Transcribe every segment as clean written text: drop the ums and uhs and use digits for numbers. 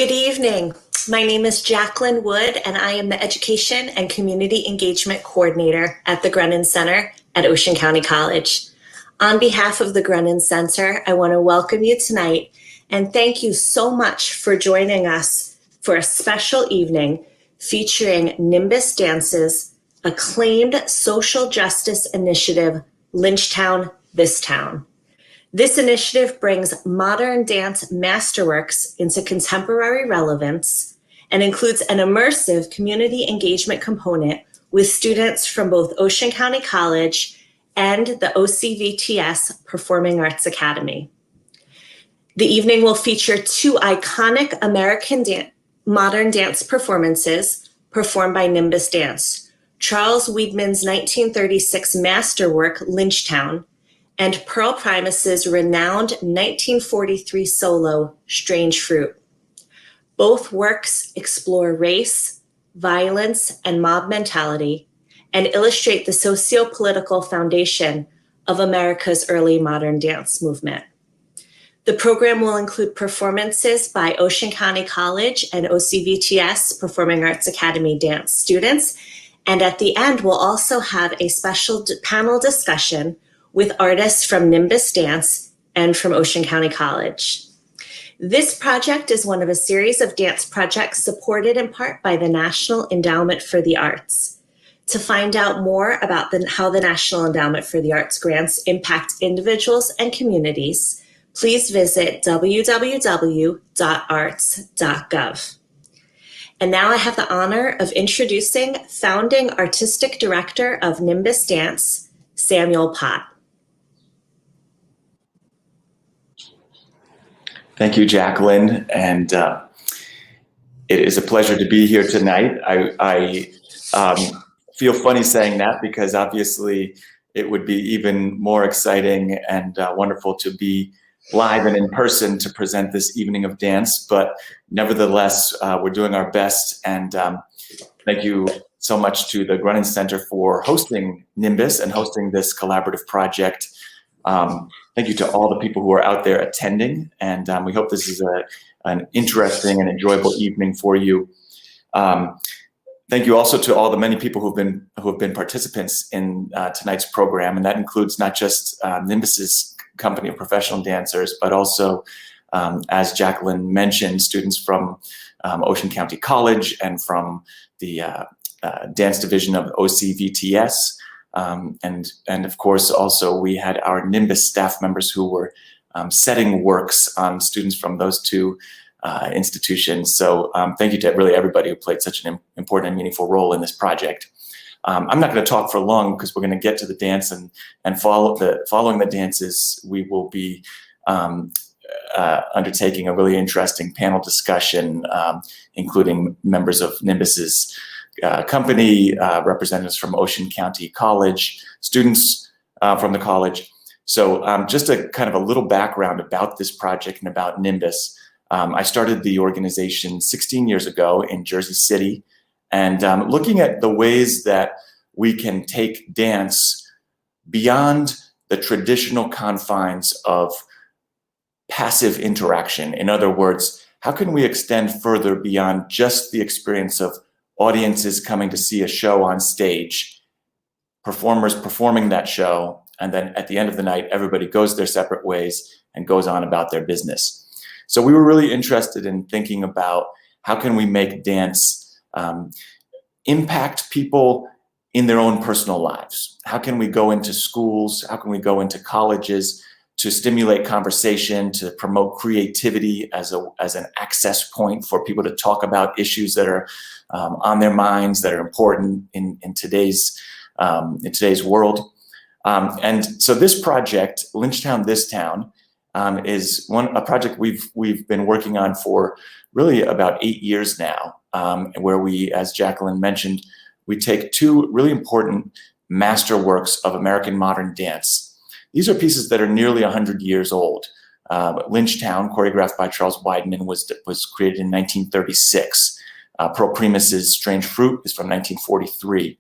Good evening. My name is Jaclyn Wood, and I am the Education and Community Engagement Coordinator at the Grunin Center at Ocean County College. On behalf of the Grunin Center, I want to welcome you tonight and thank you so much for joining us for a special evening featuring Nimbus Dance's acclaimed social justice initiative, Lynchtown, Thistown. This initiative brings modern dance masterworks into contemporary relevance and includes an immersive community engagement component with students from both Ocean County College and the OCVTS Performing Arts Academy. The evening will feature two iconic American modern dance performances performed by Nimbus Dance, Charles Weidman's 1936 masterwork, Lynchtown, and Pearl Primus's renowned 1943 solo, Strange Fruit. Both works explore race, violence, and mob mentality, and illustrate the socio-political foundation of America's early modern dance movement. The program will include performances by Ocean County College and OCVTS Performing Arts Academy dance students, and at the end we'll also have a special panel discussion with artists from Nimbus Dance and from Ocean County College. This project is one of a series of dance projects supported in part by the National Endowment for the Arts. To find out more about how the National Endowment for the Arts grants impact individuals and communities, please visit www.arts.gov. And now I have the honor of introducing founding artistic director of Nimbus Dance, Samuel Pott. Thank you, Jaclyn, and it is a pleasure to be here tonight. I feel funny saying that because obviously it would be even more exciting and wonderful to be live and in person to present this evening of dance, but nevertheless, we're doing our best, and thank you so much to the Grunin Center for hosting Nimbus and hosting this collaborative project. Thank you to all the people who are out there attending, and we hope this is an interesting and enjoyable evening for you. Thank you also to all the many people who have been participants in tonight's program, and that includes not just Nimbus's company of professional dancers, but also, as Jaclyn mentioned, students from Ocean County College and from the dance division of OCVTS. And of course, also we had our Nimbus staff members who were setting works on students from those two institutions. So thank you to really everybody who played such an important and meaningful role in this project. I'm not going to talk for long because we're going to get to the dance, and following the dances, we will be undertaking a really interesting panel discussion, including members of Nimbus's company, representatives from Ocean County College, students from the college. So just a kind of a little background about this project and about Nimbus. I started the organization 16 years ago in Jersey City, and looking at the ways that we can take dance beyond the traditional confines of passive interaction. In other words, how can we extend further beyond just the experience of audiences coming to see a show on stage, performers performing that show, and then at the end of the night, everybody goes their separate ways and goes on about their business. So we were really interested in thinking about how can we make dance impact people in their own personal lives? How can we go into schools? How can we go into colleges to stimulate conversation, to promote creativity as an access point for people to talk about issues that are on their minds, that are important in today's world? And so this project, Lynchtown, Thistown, is a project we've been working on for really about 8 years now, where we, as Jaclyn mentioned, we take two really important masterworks of American modern dance. These are pieces that are nearly 100 years old. Lynchtown, choreographed by Charles Weidman, was created in 1936. Pearl Primus's Strange Fruit is from 1943.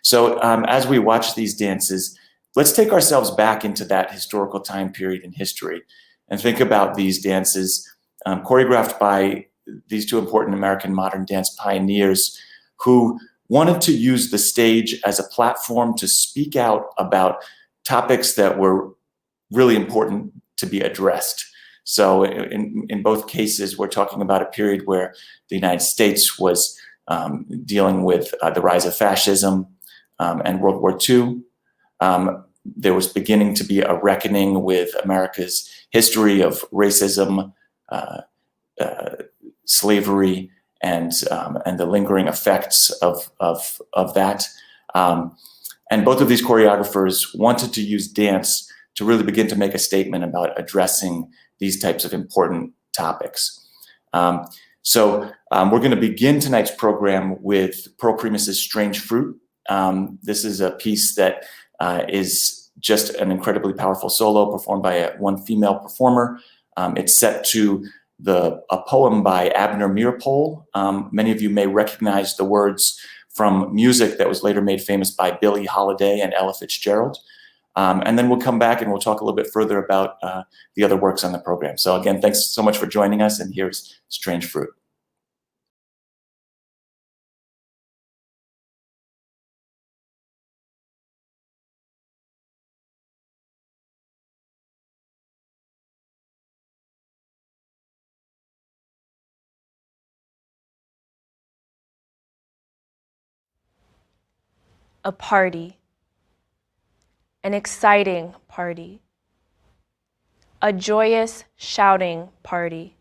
So as we watch these dances, let's take ourselves back into that historical time period in history and think about these dances choreographed by these two important American modern dance pioneers who wanted to use the stage as a platform to speak out about topics that were really important to be addressed. So in both cases, we're talking about a period where the United States was dealing with the rise of fascism and World War II. There was beginning to be a reckoning with America's history of racism, slavery, and the lingering effects of that. And both of these choreographers wanted to use dance to really begin to make a statement about addressing these types of important topics. So we're going to begin tonight's program with Pearl Primus's Strange Fruit. This is a piece that is just an incredibly powerful solo performed by one female performer. It's set to a poem by Abner Meeropol. Many of you may recognize the words from music that was later made famous by Billie Holiday and Ella Fitzgerald. And then we'll come back and we'll talk a little bit further about the other works on the program. So again, thanks so much for joining us, and here's Strange Fruit. A party, an exciting party, a joyous shouting party,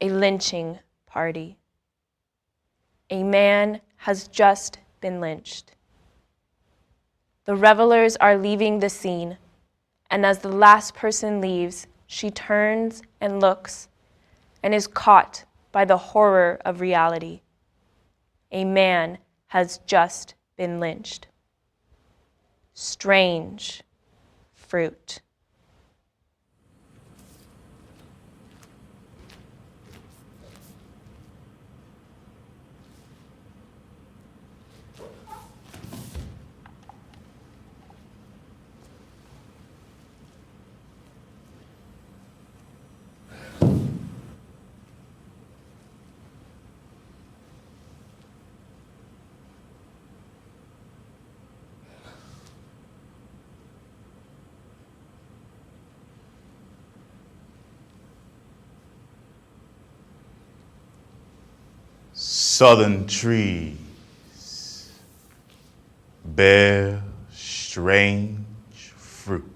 a lynching party. A man has just been lynched. The revelers are leaving the scene, and as the last person leaves, she turns and looks and is caught by the horror of reality. A man has just been lynched. Strange fruit. Southern trees bear strange fruit.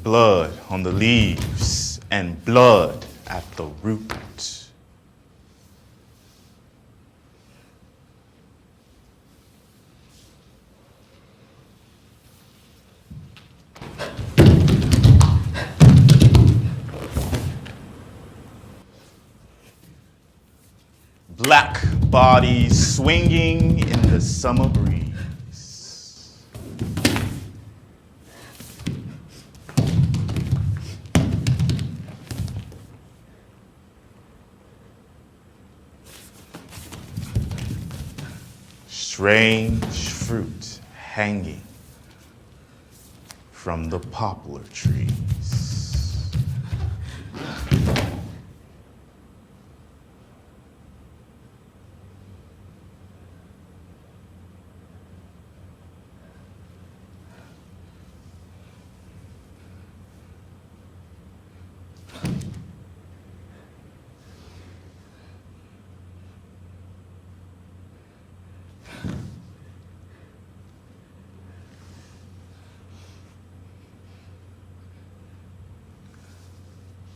Blood on the leaves and blood at the root. Black bodies swinging in the summer breeze. Strange fruit hanging from the poplar trees.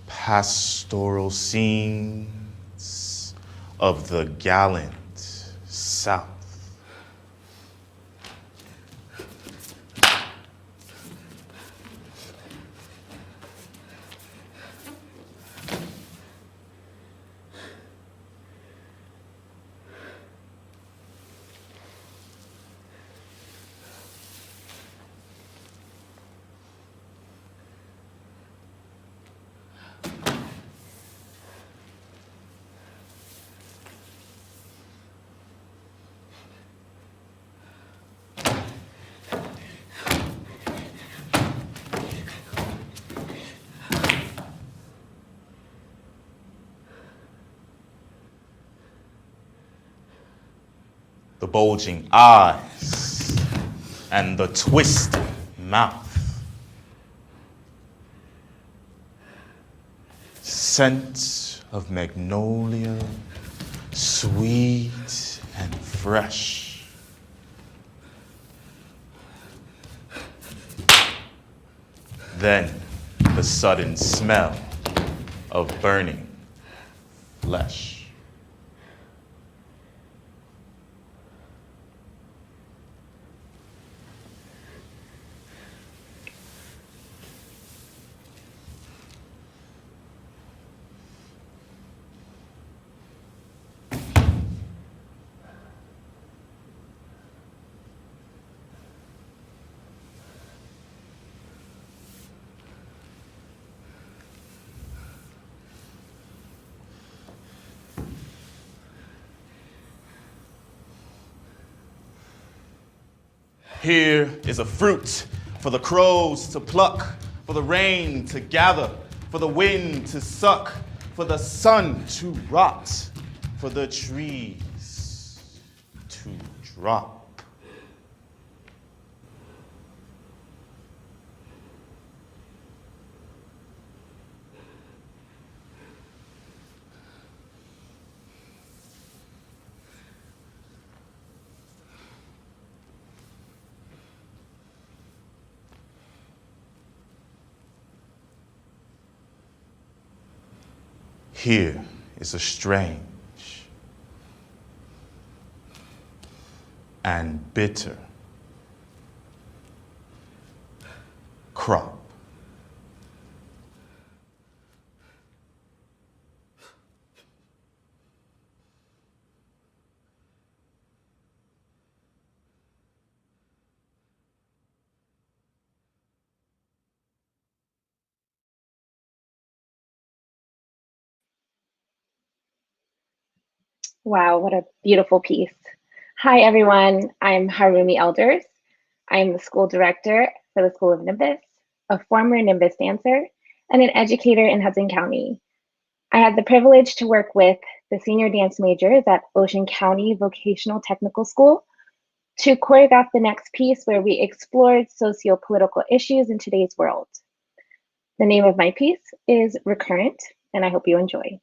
Pastoral scenes of the gallant South. the bulging eyes, and the twisted mouth. Scent of magnolia, sweet and fresh. Then the sudden smell of burning flesh. Here is a fruit for the crows to pluck, for the rain to gather, for the wind to suck, for the sun to rot, for the trees to drop. Here is a strange and bitter crop. Wow, what a beautiful piece. Hi, everyone. I'm Harumi Elders. I'm the school director for the School of Nimbus, a former Nimbus dancer, and an educator in Hudson County. I had the privilege to work with the senior dance majors at Ocean County Vocational Technical School to choreograph the next piece where we explored socio-political issues in today's world. The name of my piece is Recurrent, and I hope you enjoy.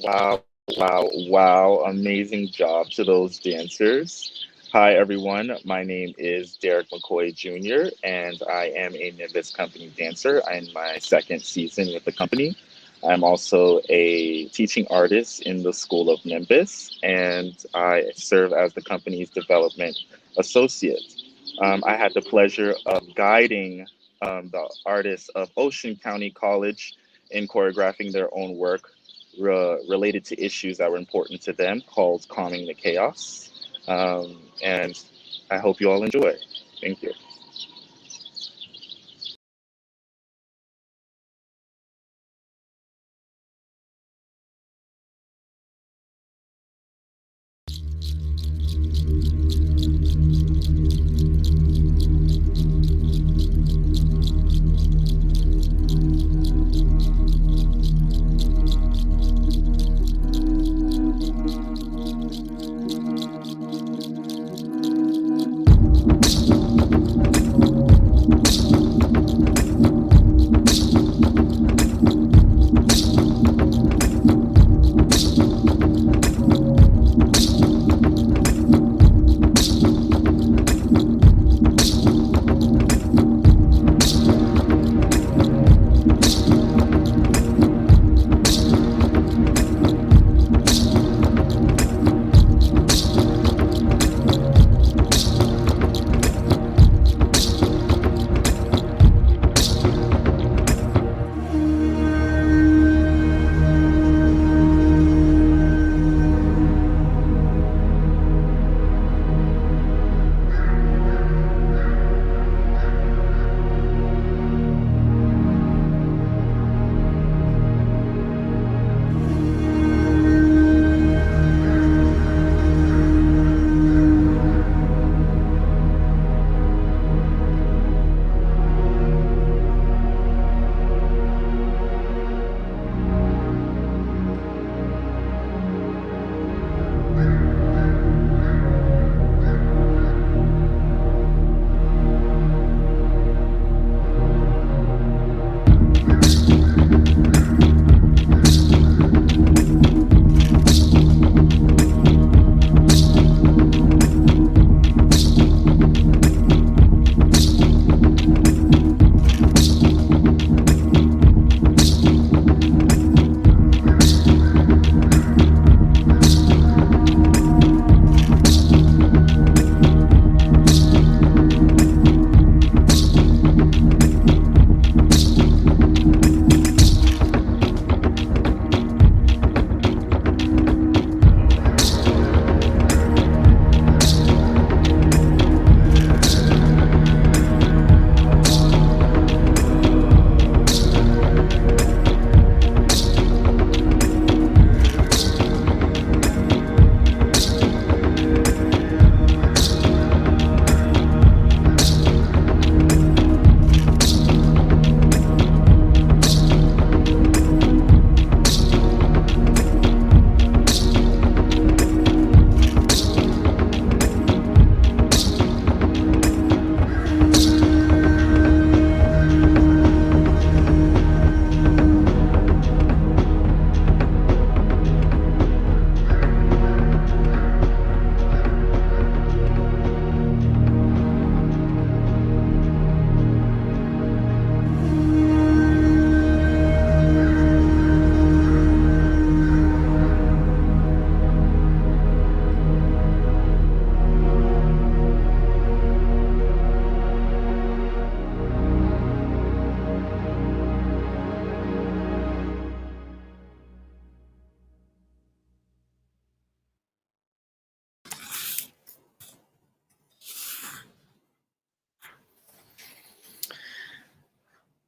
Wow, wow, wow. Amazing job to those dancers. Hi, everyone. My name is Derick McCoy Jr., and I am a Nimbus Company dancer. I'm in my second season with the company. I'm also a teaching artist in the School of Nimbus, and I serve as the company's development associate. I had the pleasure of guiding the artists of Ocean County College in choreographing their own work related to issues that were important to them, called Calming the Chaos. And I hope you all enjoy. Thank you.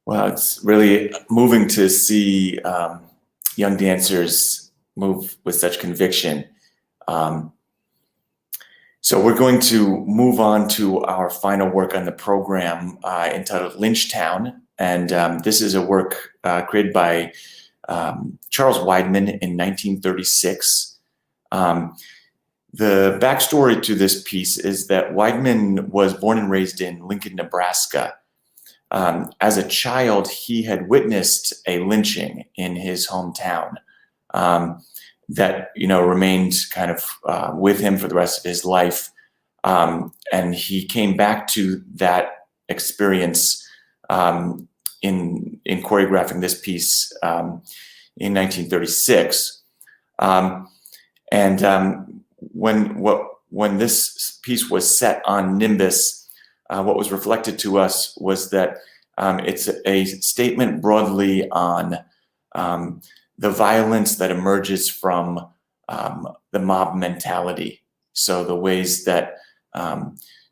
Wow, it's really moving to see young dancers move with such conviction. So we're going to move on to our final work on the program entitled Lynchtown. And this is a work created by Charles Weidman in 1936. The backstory to this piece is that Weidman was born and raised in Lincoln, Nebraska. As a child, he had witnessed a lynching in his hometown. that remained kind of with him for the rest of his life. And he came back to that experience in choreographing this piece in 1936. When this piece was set on Nimbus, what was reflected to us was that it's a statement broadly on the violence that emerges from the mob mentality. So the ways that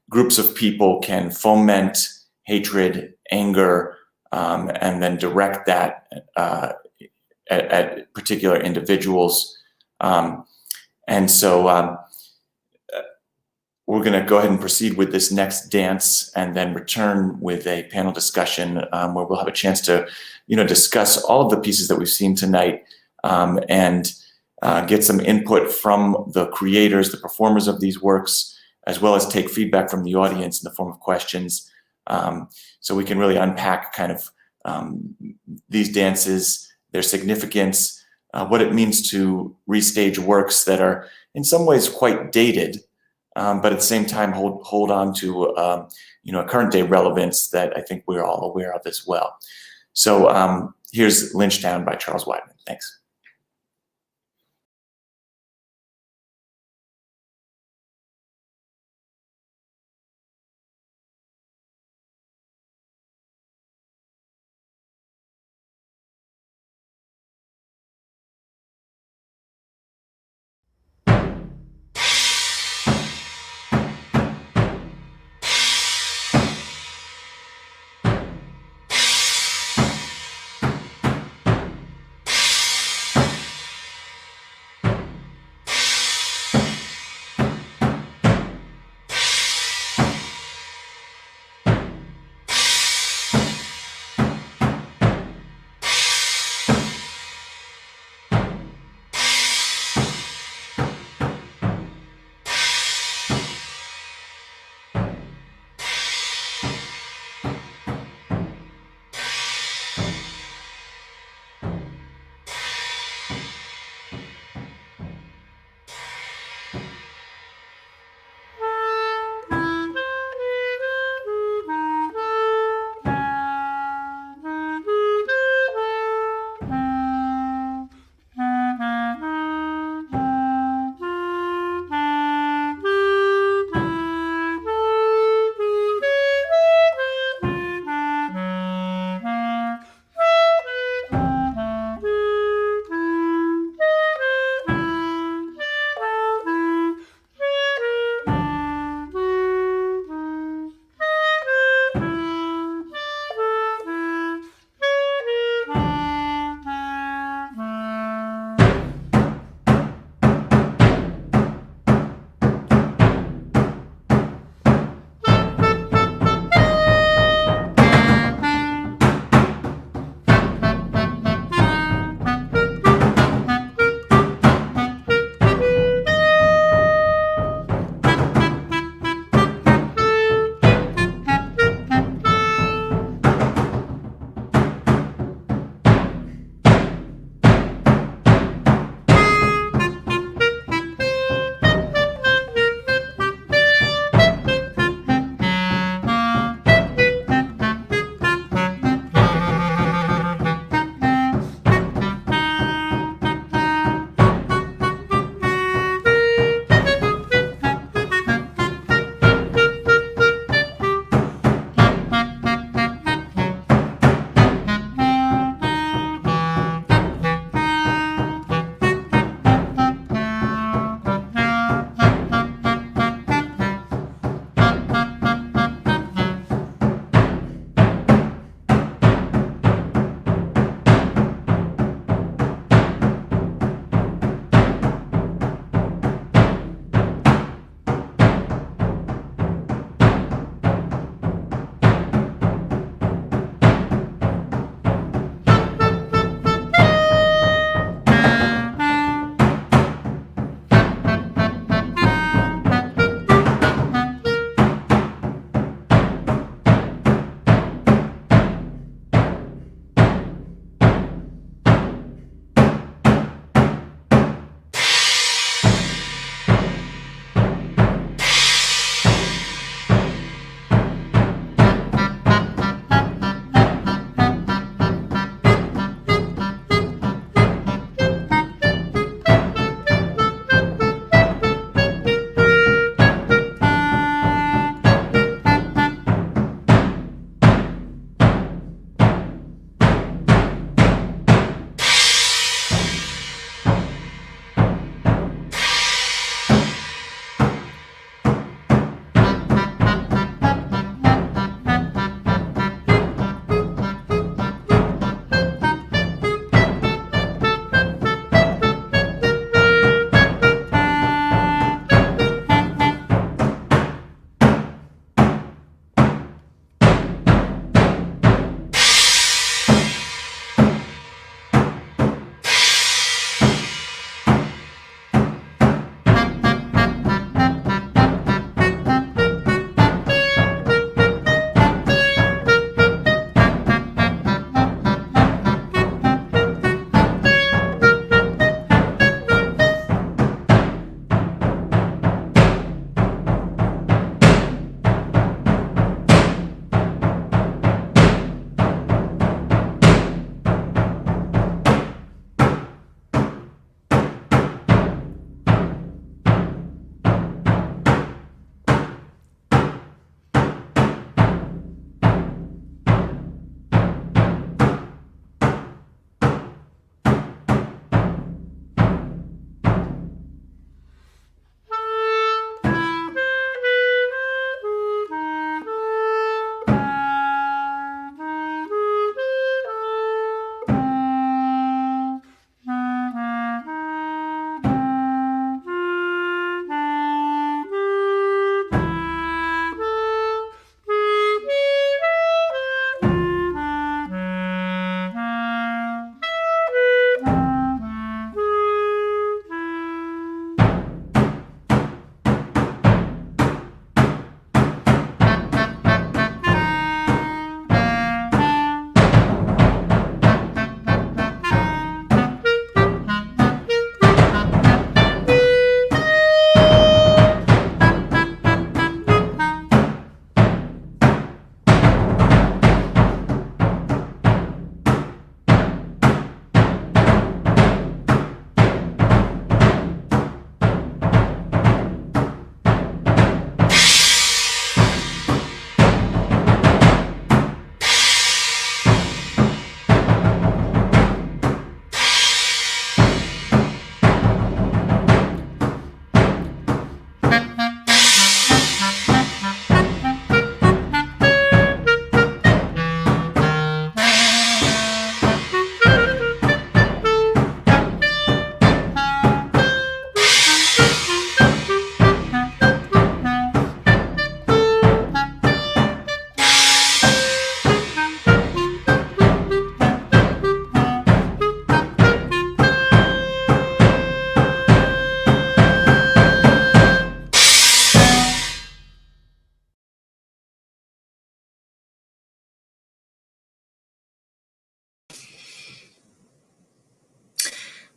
groups of people can foment hatred, anger, and then direct that at particular individuals. And so we're going to go ahead and proceed with this next dance and then return with a panel discussion where we'll have a chance to, discuss all of the pieces that we've seen tonight and get some input from the creators, the performers of these works, as well as take feedback from the audience in the form of questions. So we can really unpack kind of these dances, their significance, what it means to restage works that are in some ways quite dated, but at the same time hold on to a current day relevance that I think we're all aware of as well. So here's Lynchtown by Charles Weidman. Thanks.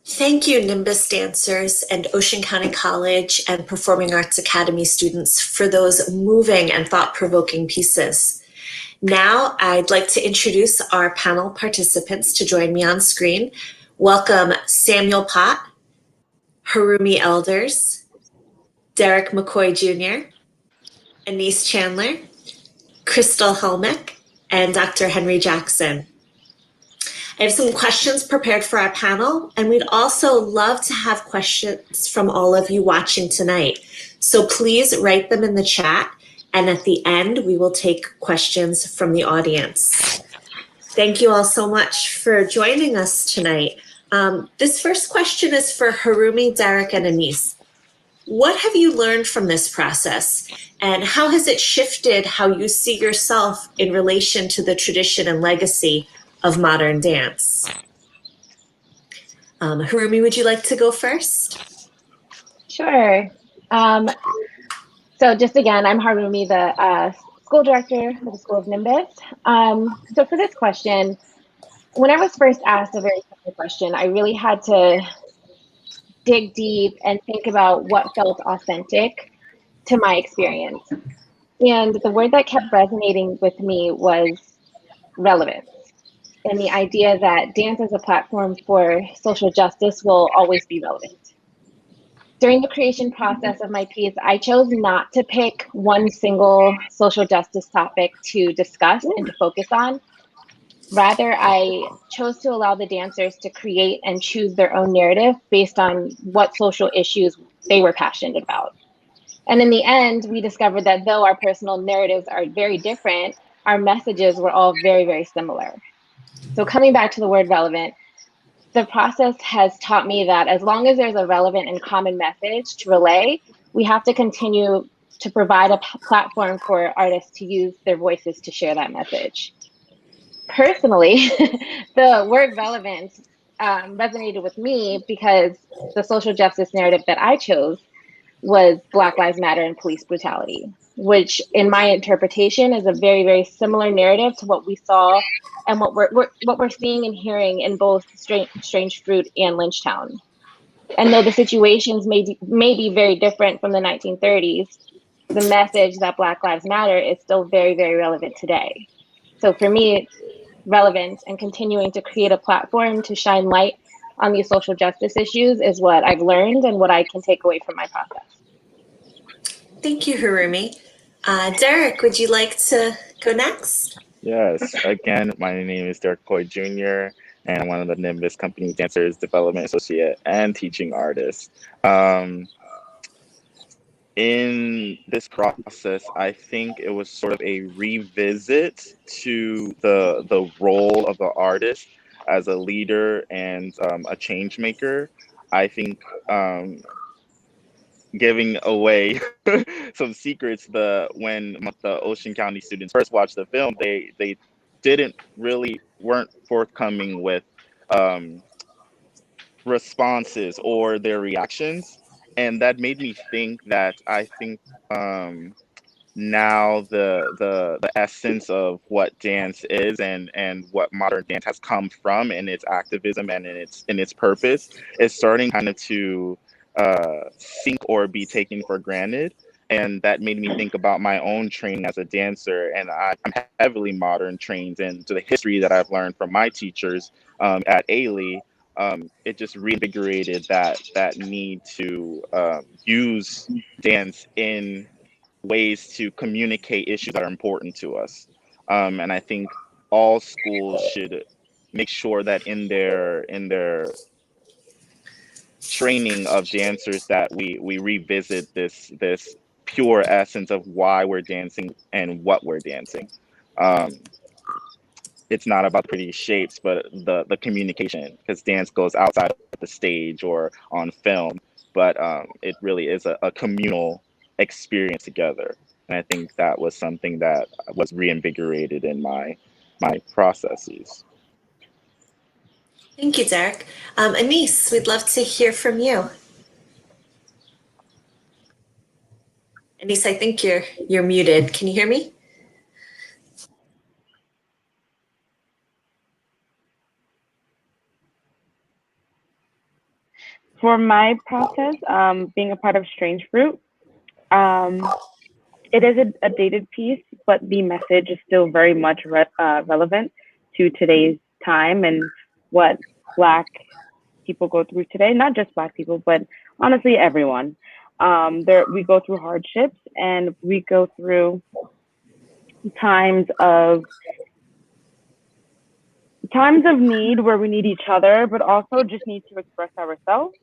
Thank you, Nimbus dancers and Ocean County College and Performing Arts Academy students for those moving and thought-provoking pieces. Now, I'd like to introduce our panel participants to join me on screen. Welcome Samuel Pott, Harumi Elders, Derick McCoy Jr., Aanyse Chandlerr, Crystal Helmick, and Dr. Henry Jackson. I have some questions prepared for our panel, and we'd also love to have questions from all of you watching tonight. So please write them in the chat, and at the end, we will take questions from the audience. Thank you all so much for joining us tonight. This first question is for Harumi, Derick, and Aanyse. What have you learned from this process, and how has it shifted how you see yourself in relation to the tradition and legacy of modern dance? Harumi, would you like to go first? Sure. So just again, I'm Harumi, the school director for the School of Nimbus. So for this question, when I was first asked a very similar question, I really had to dig deep and think about what felt authentic to my experience. And the word that kept resonating with me was relevance. And the idea that dance as a platform for social justice will always be relevant. During the creation process of my piece, I chose not to pick one single social justice topic to discuss and to focus on. Rather, I chose to allow the dancers to create and choose their own narrative based on what social issues they were passionate about. And in the end, we discovered that though our personal narratives are very different, our messages were all very, very similar. So coming back to the word relevant, the process has taught me that as long as there's a relevant and common message to relay, we have to continue to provide a platform for artists to use their voices to share that message. Personally, the word relevance resonated with me because the social justice narrative that I chose was Black Lives Matter and police brutality, which in my interpretation is a very, very similar narrative to what we saw and what we're seeing and hearing in both Strange Fruit and Lynchtown. And though the situations may be very different from the 1930s, the message that Black Lives Matter is still very, very relevant today. So for me, relevance and continuing to create a platform to shine light on these social justice issues is what I've learned and what I can take away from my process. Thank you, Harumi. Derick, would you like to go next? Yes, again, my name is Derick McCoy Jr., and I'm one of the Nimbus Company Dancers, Development Associate, and Teaching Artist. In this process, I think it was sort of a revisit to the role of the artist as a leader and a change maker. I think giving away some secrets, when the Ocean County students first watched the film, they weren't forthcoming with responses or their reactions, and that made me think that now the essence of what dance is and what modern dance has come from in its activism and in its purpose is starting kind of to sink or be taken for granted. And that made me think about my own training as a dancer, and I'm heavily modern trained, and to the history that I've learned from my teachers at Aanyse. It just reinvigorated that need to use dance in ways to communicate issues that are important to us. And I think all schools should make sure that in their training of dancers that we revisit this pure essence of why we're dancing and what we're dancing. It's not about the pretty shapes, but the communication, because dance goes outside of the stage or on film, but it really is a communal experience together. And I think that was something that was reinvigorated in my processes. Thank you, Derick. Aanyse, we'd love to hear from you. Aanyse, I think you're muted. Can you hear me? For my process, being a part of Strange Fruit, it is a dated piece, but the message is still very much relevant to today's time and what Black people go through today. Not just Black people, but honestly, everyone. We go through hardships and we go through times of need where we need each other, but also just need to express ourselves.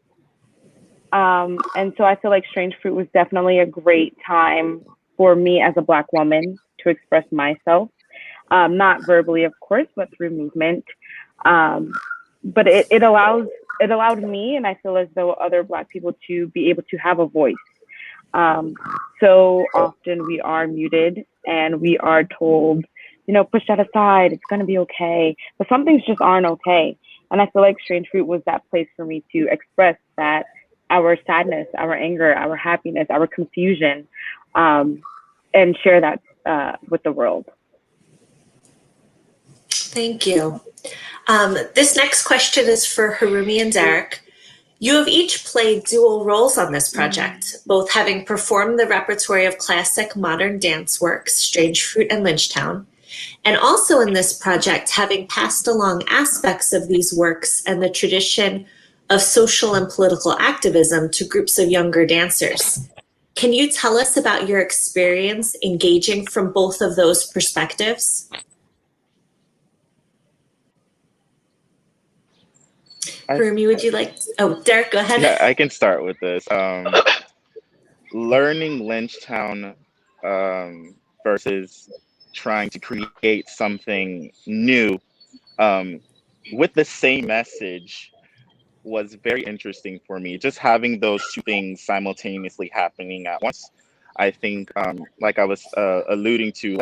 And so I feel like Strange Fruit was definitely a great time for me as a Black woman to express myself, not verbally, of course, but through movement. But it allowed me, and I feel as though other Black people, to be able to have a voice. So often we are muted and we are told, push that aside, it's going to be okay. But some things just aren't okay. And I feel like Strange Fruit was that place for me to express that, our sadness, our anger, our happiness, our confusion, and share that with the world. Thank you. This next question is for Harumi and Derick. You have each played dual roles on this project, both having performed the repertoire of classic modern dance works, Strange Fruit and Lynchtown, and also in this project having passed along aspects of these works and the tradition of social and political activism to groups of younger dancers. Can you tell us about your experience engaging from both of those perspectives? Harumi, would you like to? Oh, Derick, go ahead. Yeah, I can start with this. Learning Lynchtown versus trying to create something new with the same message was very interesting for me. Just having those two things simultaneously happening at once. I think, like I was alluding to,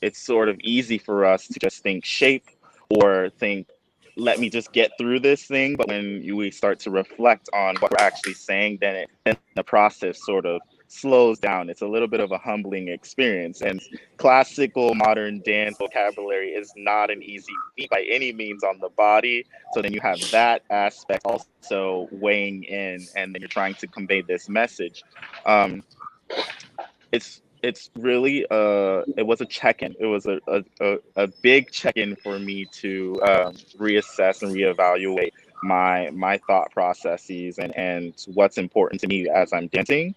it's sort of easy for us to just think shape or think, let me just get through this thing. But when we start to reflect on what we're actually saying, then the process sort of slows down. It's a little bit of a humbling experience. And classical modern dance vocabulary is not an easy feat by any means on the body. So then you have that aspect also weighing in, and then you're trying to convey this message. It's really it was a check-in. It was a big check-in for me to reassess and reevaluate my thought processes and what's important to me as I'm dancing.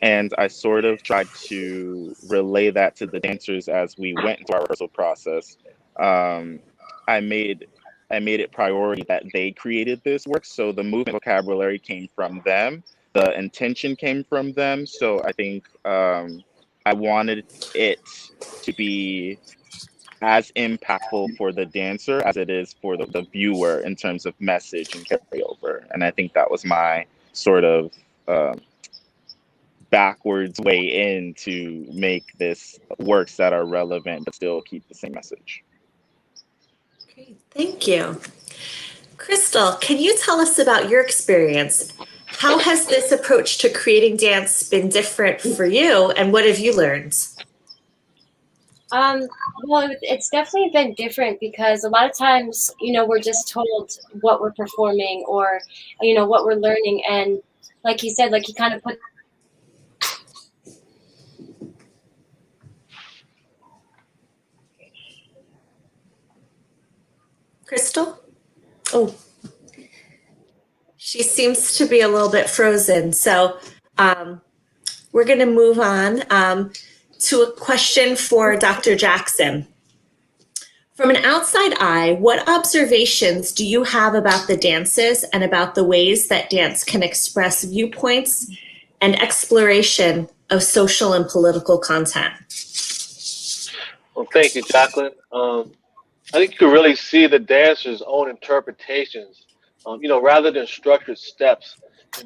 And I sort of tried to relay that to the dancers as we went into our rehearsal process. I made it priority that they created this work. So the movement vocabulary came from them. The intention came from them. So I think I wanted it to be as impactful for the dancer as it is for the viewer in terms of message and carryover. And I think that was my sort of backwards way in to make this works that are relevant but still keep the same message. Great, thank you. Crystal, can you tell us about your experience? How has this approach to creating dance been different for you, and what have you learned? Well, it's definitely been different because a lot of times, we're just told what we're performing or, what we're learning. And like he said, he kind of put Crystal? Oh, she seems to be a little bit frozen. So we're going to move on to a question for Dr. Jackson. From an outside eye, what observations do you have about the dances and about the ways that dance can express viewpoints and exploration of social and political content? Well, thank you, Jaclyn. I think you can really see the dancers' own interpretations. Rather than structured steps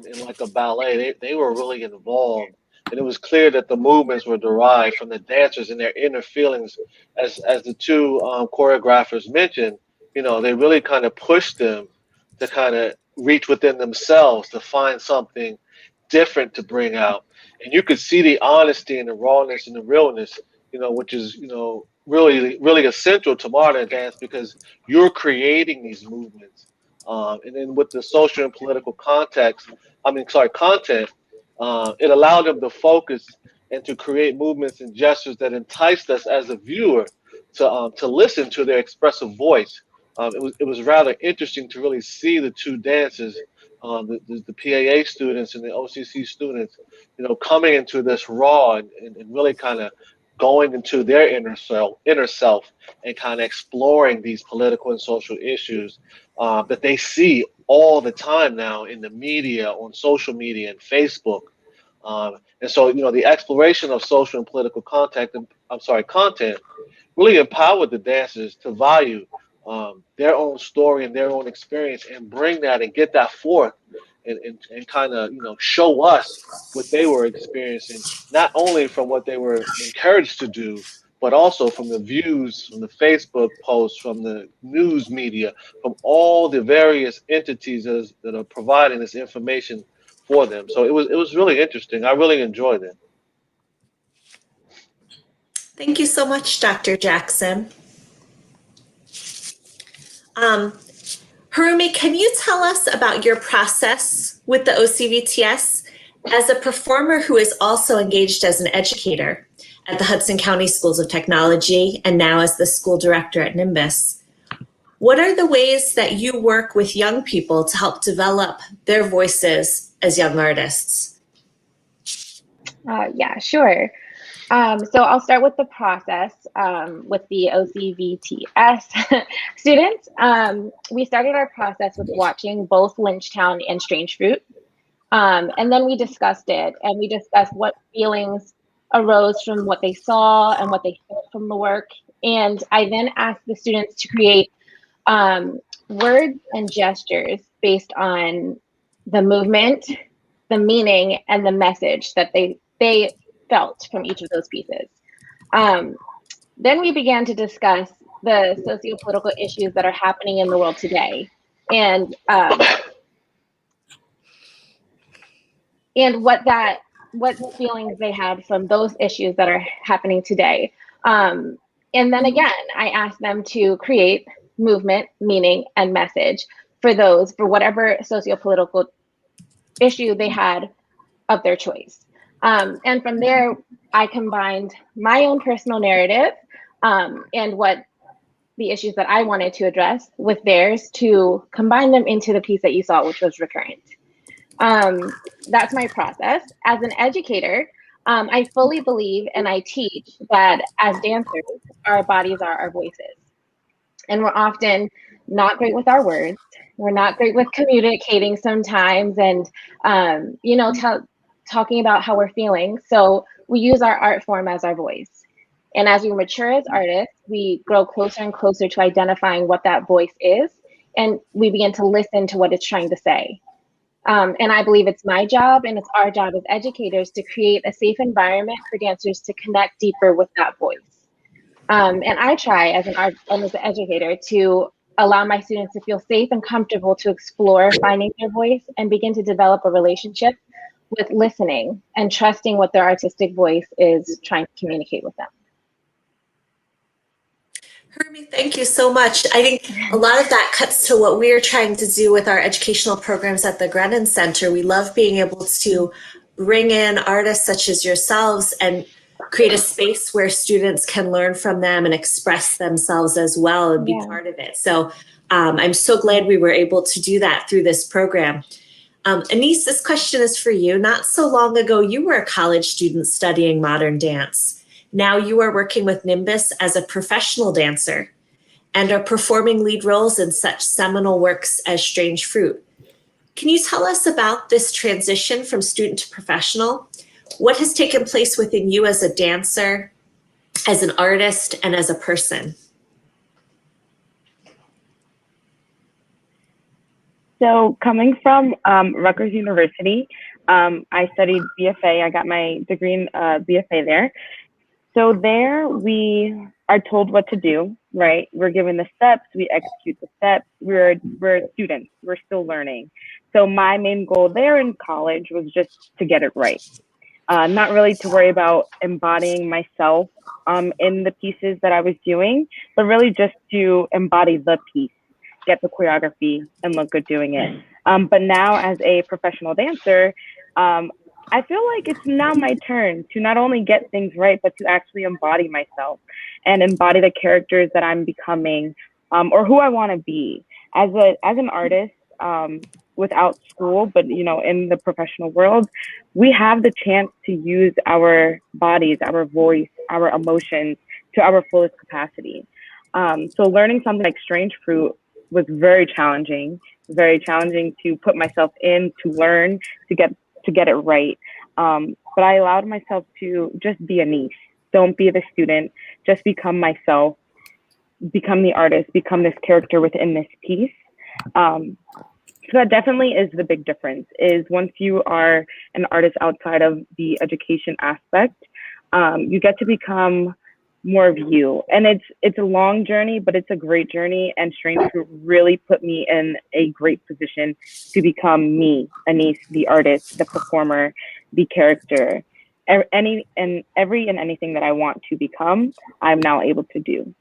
in like a ballet, they were really involved. And it was clear that the movements were derived from the dancers and their inner feelings. As the two choreographers mentioned, they really kind of pushed them to kind of reach within themselves to find something different to bring out. And you could see the honesty and the rawness and the realness, which is, really, really essential to modern dance because you're creating these movements. And then with the social and political content, it allowed them to focus and to create movements and gestures that enticed us as a viewer to listen to their expressive voice. It was rather interesting to really see the two dances, the PAA students and the OCC students, coming into this raw and really kind of going into their inner self and kind of exploring these political and social issues that they see all the time now in the media, on social media and Facebook. And so, the exploration of social and political content really empowered the dancers to value their own story and their own experience and bring that and get that forth and kind of, show us what they were experiencing, not only from what they were encouraged to do, but also from the views, from the Facebook posts, from the news media, from all the various entities that are providing this information for them. So it was really interesting. I really enjoyed it. Thank you so much, Dr. Jackson. Harumi, can you tell us about your process with the OCVTS as a performer who is also engaged as an educator at the Hudson County Schools of Technology and now as the school director at Nimbus? What are the ways that you work with young people to help develop their voices as young artists? Yeah, sure. So I'll start with the process with the OCVTS students. We started our process with watching both Lynchtown and Strange Fruit. And then we discussed it, and we discussed what feelings arose from what they saw and what they felt from the work. And I then asked the students to create words and gestures based on the movement, the meaning, and the message that they felt from each of those pieces. Then we began to discuss the socio-political issues that are happening in the world today, and what feelings they had from those issues that are happening today. And then again, I asked them to create movement, meaning, and message for whatever socio-political issue they had of their choice. And from there, I combined my own personal narrative and what the issues that I wanted to address with theirs to combine them into the piece that you saw, which was recurrent. That's my process. As an educator, I fully believe and I teach that as dancers, our bodies are our voices. And we're often not great with our words. We're not great with communicating sometimes and, talking about how we're feeling. So we use our art form as our voice. And as we mature as artists, we grow closer and closer to identifying what that voice is. And we begin to listen to what it's trying to say. And I believe it's my job and it's our job as educators to create a safe environment for dancers to connect deeper with that voice. And I try as an educator to allow my students to feel safe and comfortable to explore finding their voice and begin to develop a relationship with listening and trusting what their artistic voice is trying to communicate with them. Harumi, thank you so much. I think a lot of that cuts to what we're trying to do with our educational programs at the Grunin Center. We love being able to bring in artists such as yourselves and create a space where students can learn from them and express themselves as well and be part of it. So I'm so glad we were able to do that through this program. Aanyse, this question is for you. Not so long ago, you were a college student studying modern dance. Now you are working with Nimbus as a professional dancer and are performing lead roles in such seminal works as Strange Fruit. Can you tell us about this transition from student to professional? What has taken place within you as a dancer, as an artist, and as a person? So coming from Rutgers University, I studied BFA. I got my degree in BFA there. So there we are told what to do, right? We're given the steps, we execute the steps. We're students, we're still learning. So my main goal there in college was just to get it right. Not really to worry about embodying myself in the pieces that I was doing, but really just to embody the piece. get the choreography and look good doing it. But now as a professional dancer, I feel like it's now my turn to not only get things right, but to actually embody myself and embody the characters that I'm becoming, or who I want to be as an artist. Without school, but in the professional world, we have the chance to use our bodies, our voice, our emotions to our fullest capacity. So learning something like Strange Fruit was very challenging to put myself in, to learn, to get it right. But I allowed myself to just be Aanyse. Don't be the student, just become myself, become the artist, become this character within this piece. So that definitely is the big difference, is once you are an artist outside of the education aspect, you get to become more of you. And it's a long journey, but it's a great journey. And Strange Fruit really put me in a great position to become me, Aanyse, the artist, the performer, the character. Every and anything that I want to become, I'm now able to do.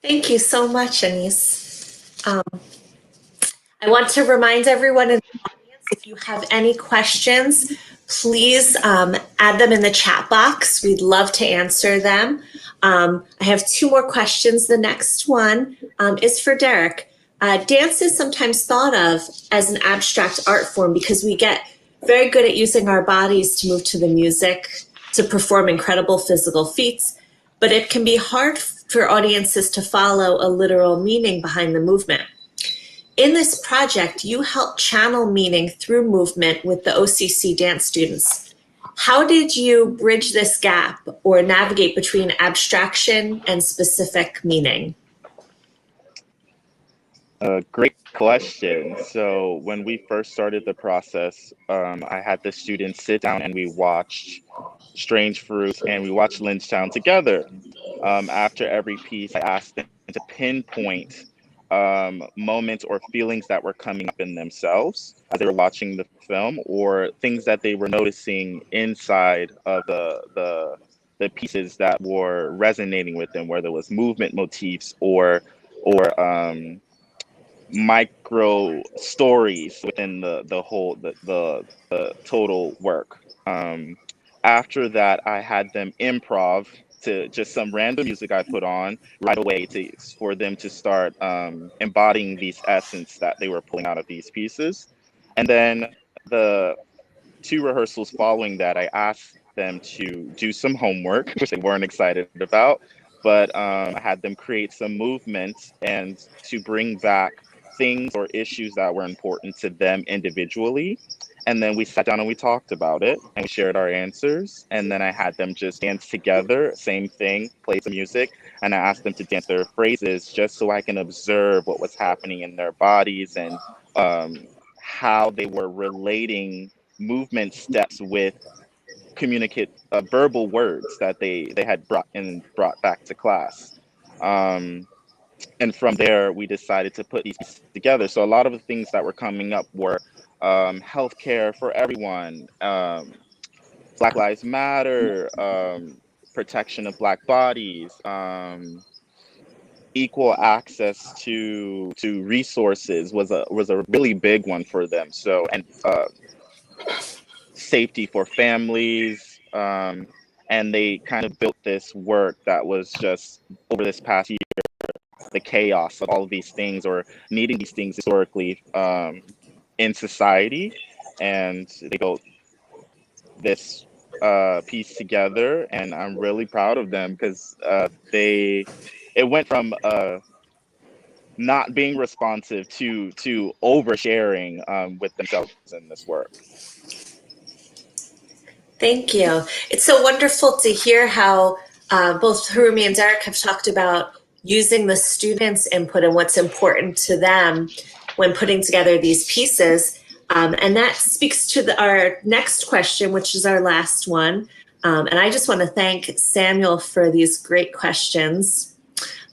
Thank you so much, Aanyse. I want to remind everyone in the audience, if you have any questions, please add them in the chat box. We'd love to answer them. I have two more questions. The next one is for Derick. Dance is sometimes thought of as an abstract art form because we get very good at using our bodies to move to the music, to perform incredible physical feats, but it can be hard for audiences to follow a literal meaning behind the movement. In this project, you help channel meaning through movement with the OCC dance students. How did you bridge this gap or navigate between abstraction and specific meaning? Great question. So when we first started the process, I had the students sit down and we watched Strange Fruit and we watched Lynchtown together. After every piece, I asked them to pinpoint moments or feelings that were coming up in themselves as they were watching the film, or things that they were noticing inside of the pieces that were resonating with them, whether it was movement motifs or micro stories within the whole the total work. After that, I had them improv to just some random music I put on right away for them to start embodying these essence that they were pulling out of these pieces. And then the 2 rehearsals following that, I asked them to do some homework, which they weren't excited about, but I had them create some movements and to bring back things or issues that were important to them individually. And then we sat down and we talked about it and we shared our answers. And then I had them just dance together, same thing, play some music. And I asked them to dance their phrases just so I can observe what was happening in their bodies and how they were relating movement steps with verbal words that they had brought back to class. And from there, we decided to put these pieces together. So a lot of the things that were coming up were healthcare for everyone, Black Lives Matter, protection of Black bodies, equal access to resources was a really big one for them. So, and safety for families, and they kind of built this work that was just over this past year, the chaos of all of these things or needing these things historically in society, and they built this piece together, and I'm really proud of them because it went from not being responsive to oversharing with themselves in this work. Thank you. It's so wonderful to hear how both Harumi and Derick have talked about using the students' input and what's important to them when putting together these pieces. And that speaks to our next question, which is our last one. And I just want to thank Samuel for these great questions.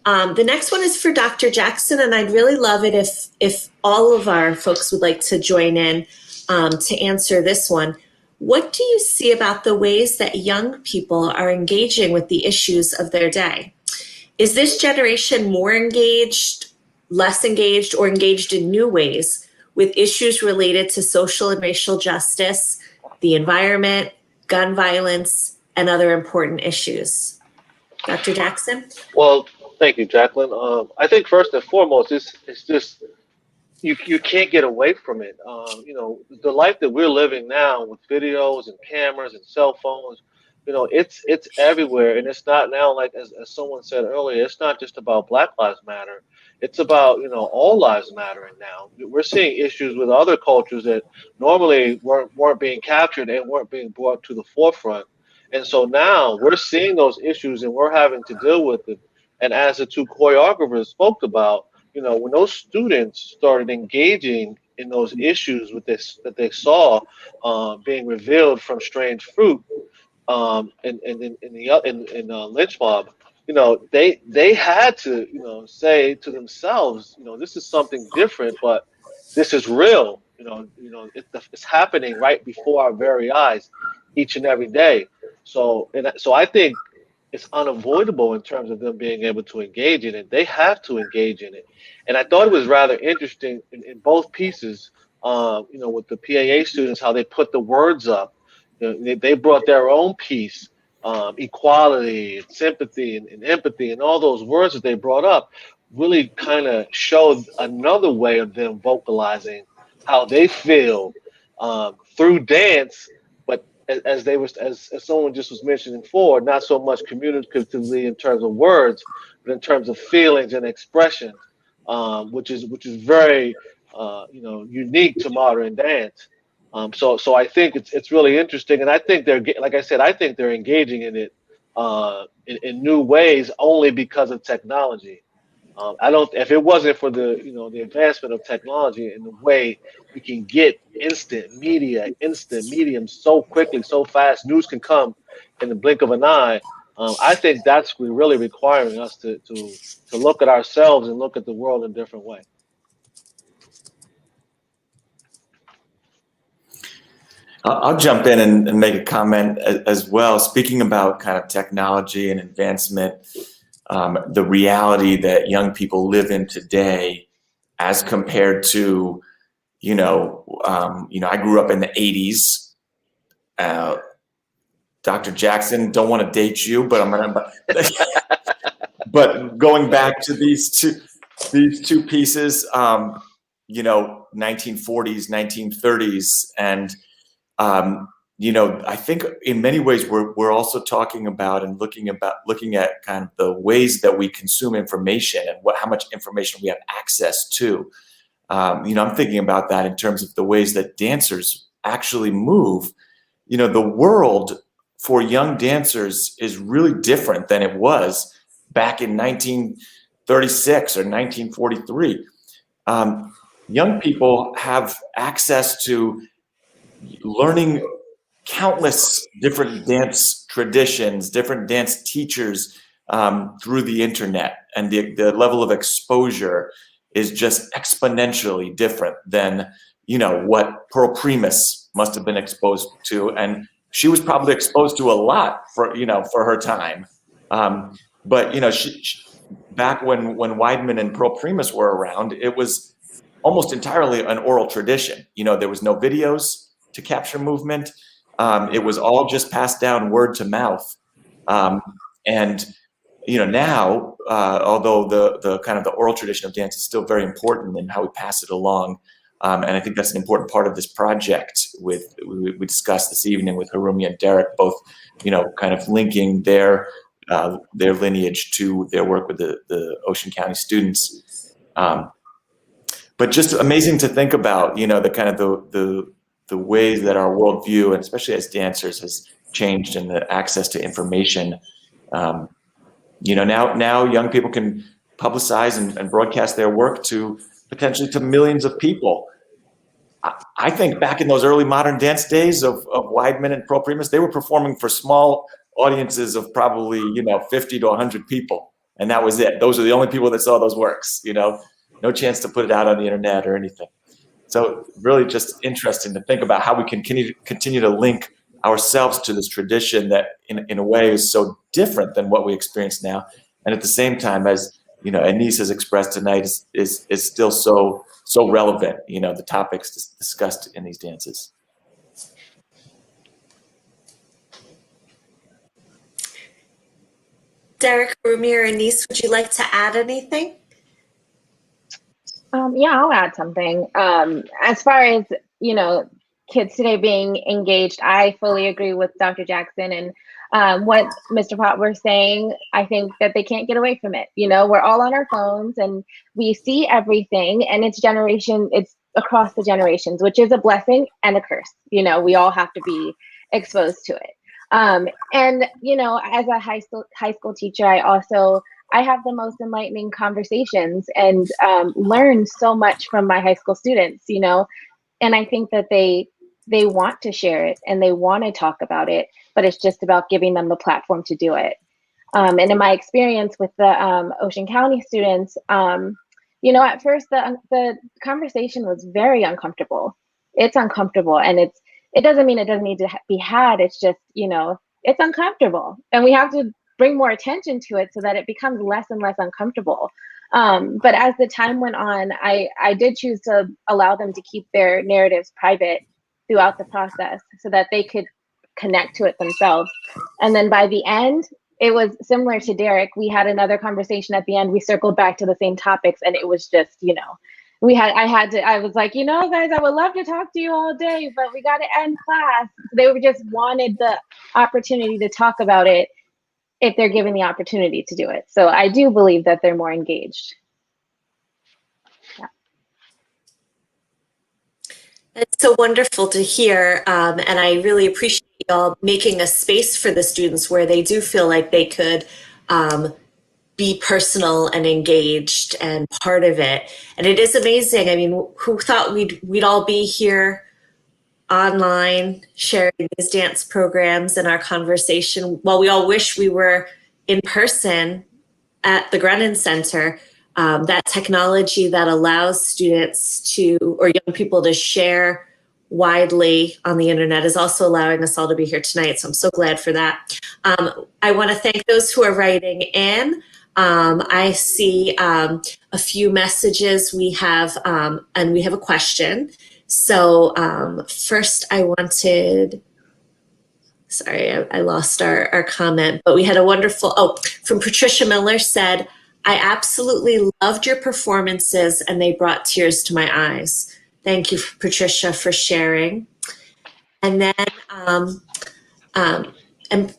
The next one is for Dr. Jackson, and I'd really love it if all of our folks would like to join in to answer this one. What do you see about the ways that young people are engaging with the issues of their day? Is this generation more engaged, less engaged, or engaged in new ways with issues related to social and racial justice, the environment, gun violence, and other important issues? Dr. Jackson? Well, thank you, Jaclyn. I think first and foremost, it's just you can't get away from it. The life that we're living now with videos and cameras and cell phones, it's everywhere, and it's not now like as someone said earlier, it's not just about Black Lives Matter. It's about all lives mattering now. We're seeing issues with other cultures that normally weren't being captured and weren't being brought to the forefront, and so now we're seeing those issues and we're having to deal with it. And as the two choreographers spoke about, when those students started engaging in those issues with this that they saw being revealed from Strange Fruit in Lynch Mob, they had to say to themselves, this is something different, but this is real. It's happening right before our very eyes, each and every day. So I think it's unavoidable in terms of them being able to engage in it. They have to engage in it. And I thought it was rather interesting in both pieces, with the PAA students, how they put the words up. They brought their own piece, equality, and sympathy, and empathy, and all those words that they brought up really kind of showed another way of them vocalizing how they feel through dance. As someone just was mentioning before, not so much communicatively in terms of words, but in terms of feelings and expression, which is very unique to modern dance. So I think it's really interesting, and I think I think they're engaging in it in new ways only because of technology. If it wasn't for the advancement of technology and the way we can get instant medium so quickly, so fast, news can come in the blink of an eye. I think that's really requiring us to look at ourselves and look at the world in a different way. I'll jump in and make a comment as well. Speaking about kind of technology and advancement, the reality that young people live in today, as compared to, I grew up in the '80s. Dr. Jackson, don't want to date you, but I'm gonna. But going back to these two pieces, 1940s, 1930s, and I think in many ways we're also talking about and looking at kind of the ways that we consume information and how much information we have access to. I'm thinking about that in terms of the ways that dancers actually move. The world for young dancers is really different than it was back in 1936 or 1943. Young people have access to learning countless different dance traditions, different dance teachers through the internet, and the level of exposure is just exponentially different than what Pearl Primus must have been exposed to, and she was probably exposed to a lot for her time. But she back when Weidman and Pearl Primus were around, it was almost entirely an oral tradition. There was no videos to capture movement. It was all just passed down word to mouth. And now, although the kind of the oral tradition of dance is still very important in how we pass it along, and I think that's an important part of this project we discussed this evening with Harumi and Derick, both kind of linking their lineage to their work with the Ocean County students. But just amazing to think about, the kind of the ways that our worldview, and especially as dancers, has changed, and the access to information. Now young people can publicize and broadcast their work potentially to millions of people. I think back in those early modern dance days of Weidman and Pearl Primus, they were performing for small audiences of probably 50 to 100 people, and that was it. Those are the only people that saw those works. No chance to put it out on the internet or anything. So really just interesting to think about how we can continue to link ourselves to this tradition that in a way is so different than what we experience now, and at the same time, as you know, Aanyse has expressed tonight, is still so relevant. You know, the topics discussed in these dances. Derick, Harumi, or Aanyse, would you like to add anything? Yeah, I'll add something. As far as, you know, kids today being engaged, I fully agree with Dr. Jackson and what Mr. Pott was saying. I think that they can't get away from it. You know, we're all on our phones and we see everything, and it's across the generations, which is a blessing and a curse. You know, we all have to be exposed to it. And, you know, as a high school teacher, I have the most enlightening conversations and learn so much from my high school students, you know, and I think that they want to share it and they want to talk about it, but it's just about giving them the platform to do it. And in my experience with the Ocean County students, you know, at first the conversation was very uncomfortable. It's uncomfortable, and it doesn't mean it doesn't need to be had. It's just, you know, it's uncomfortable, and we have to bring more attention to it so that it becomes less and less uncomfortable. But as the time went on, I did choose to allow them to keep their narratives private throughout the process so that they could connect to it themselves. And then by the end, it was similar to Derick. We had another conversation at the end. We circled back to the same topics, and it was just, you know, I was like, you know, guys, I would love to talk to you all day, but we got to end class. They just wanted the opportunity to talk about it if they're given the opportunity to do it. So I do believe that they're more engaged. Yeah. It's so wonderful to hear, and I really appreciate y'all making a space for the students where they do feel like they could be personal and engaged and part of it. And it is amazing. I mean, who thought we'd all be here online sharing these dance programs and our conversation? While we all wish we were in person at the Grunin Center, that technology that allows students or young people to share widely on the internet is also allowing us all to be here tonight. So I'm so glad for that. I want to thank those who are writing in. I see a few messages we have, and we have a question. So first I lost our comment, but we had a wonderful, from Patricia Miller said, I absolutely loved your performances and they brought tears to my eyes. Thank you, Patricia, for sharing. And then, and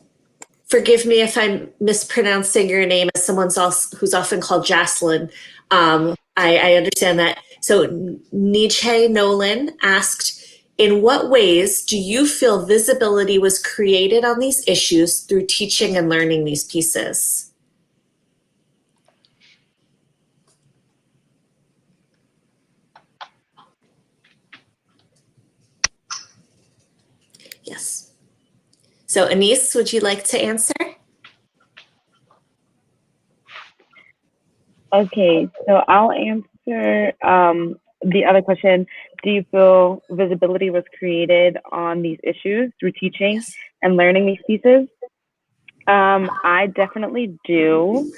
forgive me if I'm mispronouncing your name as someone who's often called Jaclyn. I understand that. So Nietzsche Nolan asked, in what ways do you feel visibility was created on these issues through teaching and learning these pieces? Yes. So Aanyse, would you like to answer? Okay, so I'll answer the other question. Do you feel visibility was created on these issues through teaching and learning these pieces? I definitely do.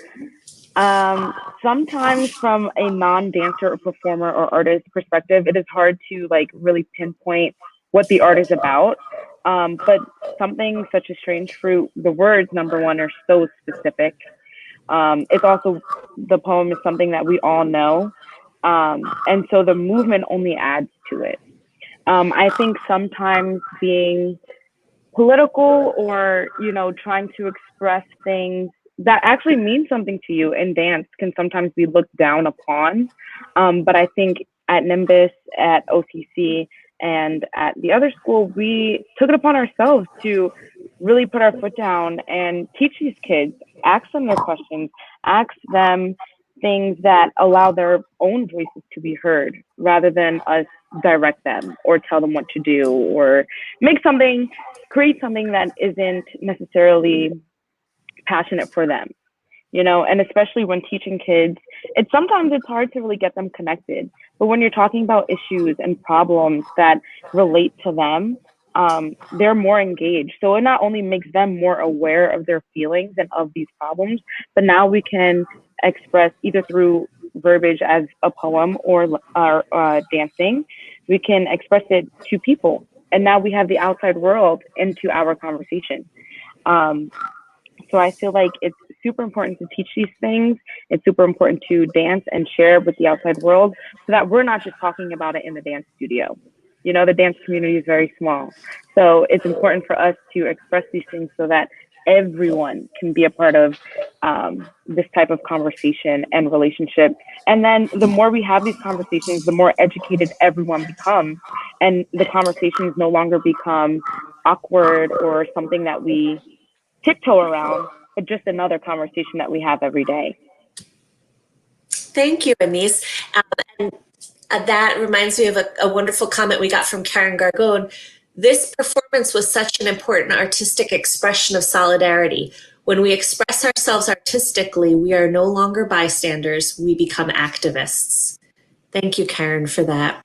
Sometimes from a non-dancer or performer or artist perspective, it is hard to like really pinpoint what the art is about. But something such as Strange Fruit, the words, number one, are so specific. It's also, the poem is something that we all know. And so the movement only adds to it. I think sometimes being political or, you know, trying to express things that actually mean something to you in dance can sometimes be looked down upon. But I think at Nimbus, at OCC, and at the other school, we took it upon ourselves to really put our foot down and teach these kids, ask them their questions, ask them things that allow their own voices to be heard rather than us direct them or tell them what to do or create something that isn't necessarily passionate for them, you know. And especially when teaching kids, sometimes it's hard to really get them connected, but when you're talking about issues and problems that relate to them, they're more engaged. So it not only makes them more aware of their feelings and of these problems, but now we can express either through verbiage as a poem or dancing, we can express it to people. And now we have the outside world into our conversation. So I feel like it's super important to teach these things. It's super important to dance and share with the outside world so that we're not just talking about it in the dance studio. You know, the dance community is very small. So it's important for us to express these things so that everyone can be a part of this type of conversation and relationship. And then the more we have these conversations, the more educated everyone becomes. And the conversations no longer become awkward or something that we tiptoe around, but just another conversation that we have every day. Thank you, Aanyse. And that reminds me of a wonderful comment we got from Karen Gargone. This performance was such an important artistic expression of solidarity. When we express ourselves artistically, we are no longer bystanders, we become activists. Thank you, Karen, for that.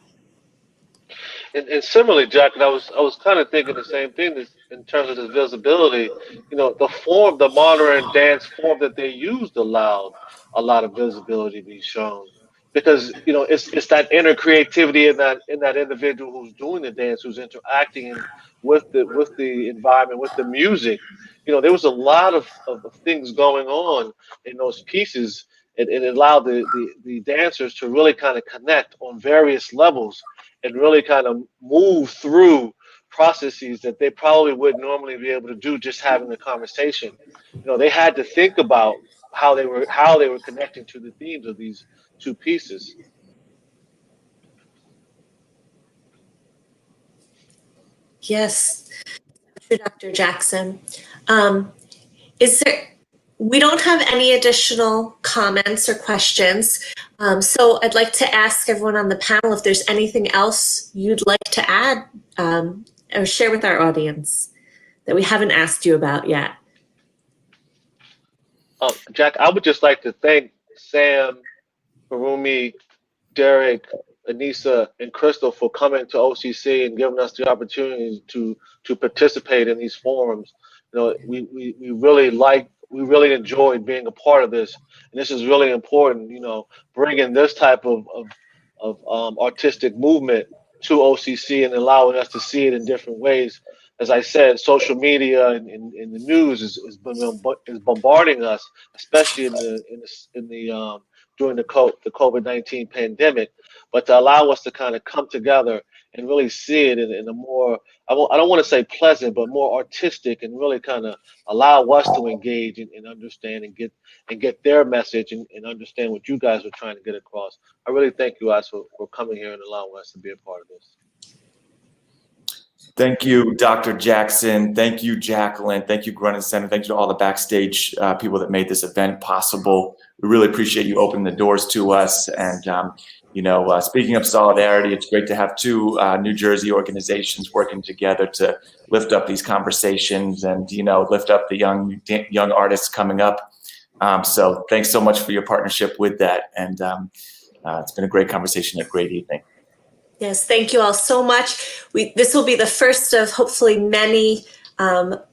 And similarly, Jaclyn, I was kind of thinking the same thing in terms of the visibility. You know, the modern dance form that they used allowed a lot of visibility to be shown, because you know it's that inner creativity in that individual who's doing the dance, who's interacting with the environment, with the music. You know, there was a lot of things going on in those pieces. It allowed the dancers to really kind of connect on various levels and really kind of move through processes that they probably wouldn't normally be able to do just having a conversation. You know, they had to think about how they were connecting to the themes of these two pieces. Yes, Dr. Jackson. We don't have any additional comments or questions. So I'd like to ask everyone on the panel if there's anything else you'd like to add or share with our audience that we haven't asked you about yet. Jack, I would just like to thank Sam, Harumi, Derick, Aanyse, and Crystal for coming to OCC and giving us the opportunity to participate in these forums. You know, we really enjoyed being a part of this, and this is really important. You know, bringing this type of artistic movement to OCC and allowing us to see it in different ways. As I said, social media and the news is bombarding us, especially during the COVID-19 pandemic. But to allow us to kind of come together and really see it in a more, I don't want to say pleasant, but more artistic, and really kind of allow us to engage and understand and get their message and understand what you guys are trying to get across. I really thank you guys for coming here and allowing us to be a part of this. Thank you, Dr. Jackson. Thank you, Jaclyn. Thank you, Grunin Center. Thank you to all the backstage people that made this event possible. We really appreciate you opening the doors to us. And, you know, speaking of solidarity, it's great to have two New Jersey organizations working together to lift up these conversations and, you know, lift up the young artists coming up. So thanks so much for your partnership with that. And it's been a great conversation, a great evening. Yes, thank you all so much. This will be the first of hopefully many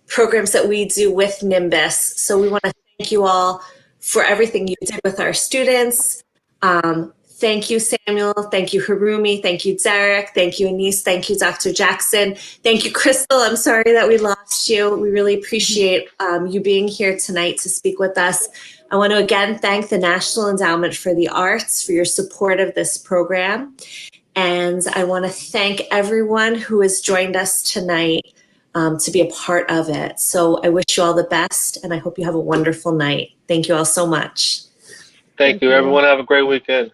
programs that we do with Nimbus. So we want to thank you all for everything you did with our students. Thank you, Samuel. Thank you, Harumi. Thank you, Derick. Thank you, Aanyse. Thank you, Dr. Jackson. Thank you, Crystal. I'm sorry that we lost you. We really appreciate you being here tonight to speak with us. I want to again thank the National Endowment for the Arts for your support of this program. And I want to thank everyone who has joined us tonight to be a part of it. So I wish you all the best, and I hope you have a wonderful night. Thank you all so much. Thank you. Everyone have a great weekend.